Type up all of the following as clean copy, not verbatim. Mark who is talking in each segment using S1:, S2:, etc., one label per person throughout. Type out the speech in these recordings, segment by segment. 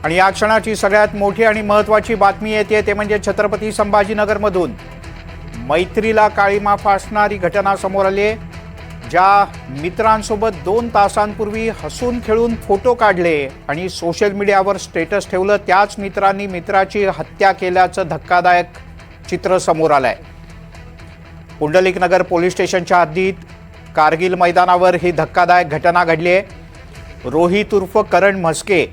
S1: आणि या क्षणाची सगळ्यात मोठी आणि महत्त्वाची बातमी येते ते म्हणजे छत्रपती संभाजीनगरमधून मैत्रीला काळीमा फासणारी घटना समोर आली आहे। ज्या मित्रांसोबत 2 तासांपूर्वी हसून खेळून फोटो काढले आणि सोशल मीडियावर स्टेटस ठेवलं, त्याच मित्रांनी मित्राची हत्या केल्याचं धक्कादायक चित्र समोर आलंय। पुंडलिक नगर पोलीस स्टेशनच्या हद्दीत कारगिल मैदानावर ही धक्कादायक घटना घडली आहे। रोहित उर्फ करण म्हस्के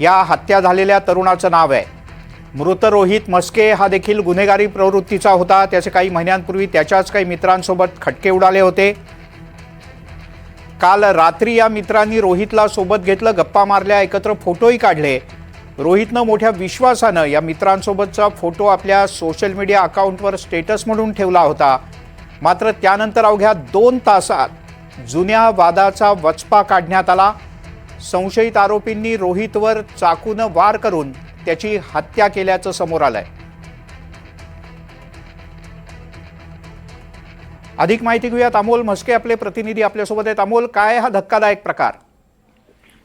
S1: या हत्या झालेल्या तरुणाचं नाव आहे। मृत रोहित म्हस्के हा देखील गुन्हेगारी प्रवृत्तीचा होता। त्याचे काही महिन्यांपूर्वी त्याच्याच काही मित्रांसोबत खटके उडाले होते। काल रात्री या मित्रांनी रोहितला सोबत घेतलं, गप्पा मारल्या, एकत्र फोटोही काढले। रोहितनं मोठ्या विश्वासानं या मित्रांसोबतचा फोटो आपल्या सोशल मीडिया अकाउंटवर स्टेटस म्हणून ठेवला होता। मात्र त्यानंतर अवघ्या 2 तासात जुन्या वादाचा वचपा काढण्यात आला। संशयित आरोपींनी रोहितवर चाकूनं वार करून त्याची हत्या केल्याचं समोर आलंय। अधिक माहिती घेऊयात, अमोल म्हस्के आपले प्रतिनिधी आपल्यासोबत आहेत। अमोल, काय हा धक्कादायक प्रकार?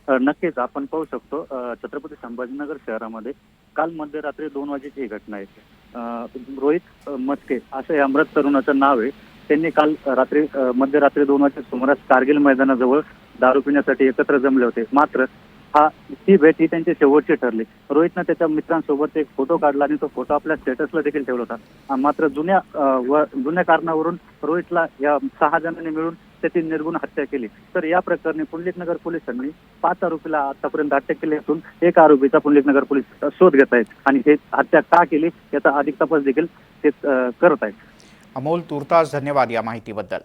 S2: नक्कीच आपण पाहू शकतो छत्रपती संभाजीनगर शहरामध्ये काल मध्यरात्री 2 वाजेची ही घटना आहे। रोहित म्हस्के असं या मृत तरुणाचं नाव आहे। त्यांनी काल रात्री मध्यरात्री 2 वाजता सुमारास कारगिल मैदानाजवळ दारू पिण्यासाठी एकत्र जमले होते। मात्र ही भेट ही त्यांची शेवटची ठरली। रोहितनं त्याच्या मित्रांसोबत एक फोटो काढला आणि तो फोटो आपल्या स्टेटसला देखील ठेवला होता। मात्र जुन्या कारणावरून रोहितला या 6 जणांनी मिळून त्याची निर्गुण हत्या केली। तर या प्रकरणी पुंडलिक नगर पोलिसांनी 5 आरोपीला आतापर्यंत अटक केली असून 1 आरोपीचा पुंडलिक नगर पोलीस शोध घेत आहेत आणि हे हत्या का केली याचा अधिक तपास देखील ते करत आहेत।
S1: अमोल, तुर्तास धन्यवाद या माहितीबद्दल।